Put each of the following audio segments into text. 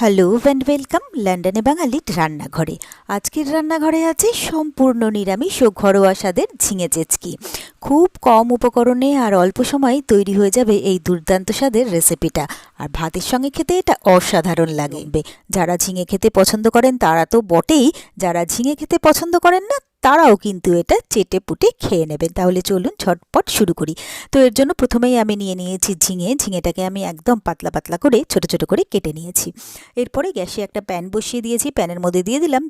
Hello and welcome লন্ডনে বাঙালির রান্নাঘরে। আজকের রান্নাঘরে আছে সম্পূর্ণ নিরামিষ ও ঘরোয়া স্বাদের ঝিঙে চেচকি। খুব কম উপকরণে আর অল্প সময়ে তৈরি হয়ে যাবে এই দুর্দান্ত স্বাদের রেসিপিটা। আর ভাতের সঙ্গে খেতে এটা অসাধারণ লাগবে। যারা ঝিঙে খেতে পছন্দ করেন তারা তো বটেই, যারা ঝিঙে খেতে পছন্দ করেন না তারাও কিন্তু এটা চেটে পুটে খেয়ে নেবেন। তাহলে চলুন ঝটপট শুরু করি। তো এর জন্য প্রথমেই আমি নিয়ে নিয়েছি ঝিঙেটাকে আমি একদম পাতলা পাতলা করে ছোট ছোট করে কেটে নিয়েছি। এরপরে গ্যাসে একটা প্যান বসিয়ে দিয়েছি, প্যানের মধ্যে দিয়ে দিলাম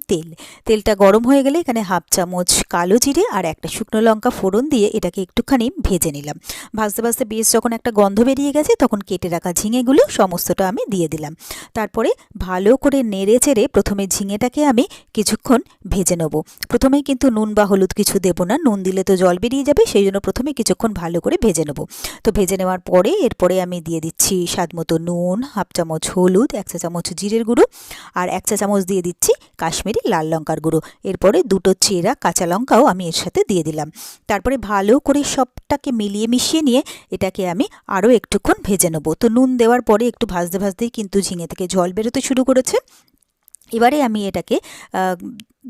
তেলটা গরম হয়ে গেলে এখানে হাফ চামচ কালো জিরে আর একটা শুকনো লঙ্কা ফোড়ন দিয়ে এটাকে একটুখানি ভেজে নিলাম। ভাজতে ভাজতে বেশ যখন একটা গন্ধ বেরিয়ে গেছে তখন কেটে রাখা ঝিঙেগুলো সমস্তটা আমি দিয়ে দিলাম। তারপরে ভালো করে নেড়ে চেড়ে প্রথমে ঝিঙেটাকে আমি কিছুক্ষণ ভেজে নেব। প্রথমেই কিন্তু নুন বা হলুদ কিছু দেবো না, নুন দিলে তো জল বেরিয়ে যাবে, সেই জন্য প্রথমে কিছুক্ষণ ভালো করে ভেজে নেব। তো ভেজে নেওয়ার পরে এরপরে আমি দিয়ে দিচ্ছি স্বাদ মতো নুন, হাফ চামচ হলুদ, 1 চা চামচ জিরের গুঁড়ো আর 1 চা চামচ দিয়ে দিচ্ছি কাশ্মীরি লাল লঙ্কার গুঁড়ো। এরপরে দুটো চেরা কাঁচা লঙ্কাও আমি এর সাথে দিয়ে দিলাম। তারপরে ভালো করে সবটাকে মিলিয়ে মিশিয়ে নিয়ে এটাকে আমি আরও একটুক্ষণ ভেজে নেব। তো নুন দেওয়ার পরে একটু ভাজতে ভাজতেই কিন্তু ঝিঙে থেকে জল বেরোতে শুরু করেছে। এবারে আমি এটাকে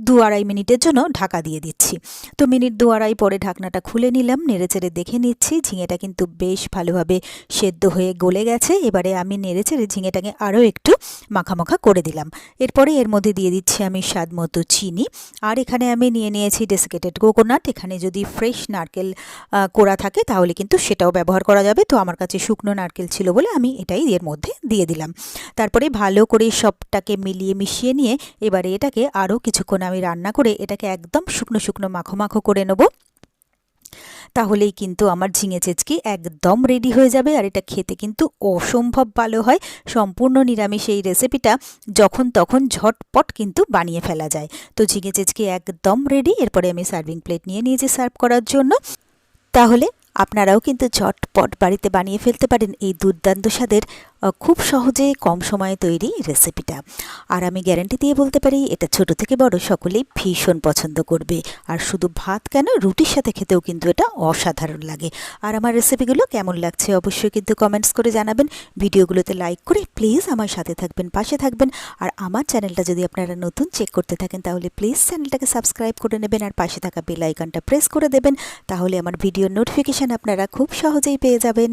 2-2.5 মিনিটের জন্য ঢাকা দিয়ে দিচ্ছি। তো মিনিট 2-2.5 পরে ঢাকনাটা খুলে নিলাম, নেড়েচেড়ে দেখে নিচ্ছি ঝিঙেটা কিন্তু বেশ ভালোভাবে সেদ্ধ হয়ে গলে গেছে। এবারে আমি নেড়েচেড়ে ঝিঙেটাকে আরও একটু মাখা করে দিলাম। এরপরে এর মধ্যে দিয়ে দিচ্ছি আমি স্বাদ মতো চিনি, আর এখানে আমি নিয়ে নিয়েছি ডেসিকেটেড কোকোনাট। এখানে যদি ফ্রেশ নারকেল কোড়া থাকে তাহলে কিন্তু সেটাও ব্যবহার করা যাবে। তো আমার কাছে শুকনো নারকেল ছিল বলে আমি এটাই এর মধ্যে দিয়ে দিলাম। তারপরে ভালো করে সবটাকে মিলিয়ে মিশিয়ে নিয়ে এবারে এটাকে আরও কিছুক্ষণ আমি রান্না করে এটাকে একদম শুকনো মাখো করে নেব। তাহলেই কিন্তু আমার ঝিঙে চেচকি একদম রেডি হয়ে যাবে। আর এটা খেতে কিন্তু অসম্ভব ভালো হয়। সম্পূর্ণ নিরামিষ এই রেসিপিটা যখন তখন ঝটপট কিন্তু বানিয়ে ফেলা যায়। তো ঝিঙে চেচকি একদম রেডি। এরপরে আমি সার্ভিং প্লেট নিয়ে নিয়েছি সার্ভ করার জন্য। তাহলে আপনারাও কিন্তু ঝটপট বাড়িতে বানিয়ে ফেলতে পারেন এই দুর্দান্ত স্বাদের খুব সহজে কম সময়ে তৈরি রেসিপিটা। আর আমি গ্যারান্টি দিয়ে বলতে পারি এটা ছোট থেকে বড় সকলেই ভীষণ পছন্দ করবে। আর শুধু ভাত কেন, রুটির সাথে খেতেও কিন্তু এটা অসাধারণ লাগে। আর আমার রেসিপিগুলো কেমন লাগছে অবশ্যই কিন্তু কমেন্টস করে জানাবেন। ভিডিওগুলোতে লাইক করে প্লিজ আমার সাথে থাকবেন, পাশে থাকবেন। আর আমার চ্যানেলটা যদি আপনারা নতুন চেক করতে থাকেন তাহলে প্লিজ চ্যানেলটাকে সাবস্ক্রাইব করে নেবেন আর পাশে থাকা বেল আইকনটা প্রেস করে দেবেন। তাহলে আমার ভিডিওর নোটিফিকেশান আপনারা খুব সহজেই পেয়ে যাবেন।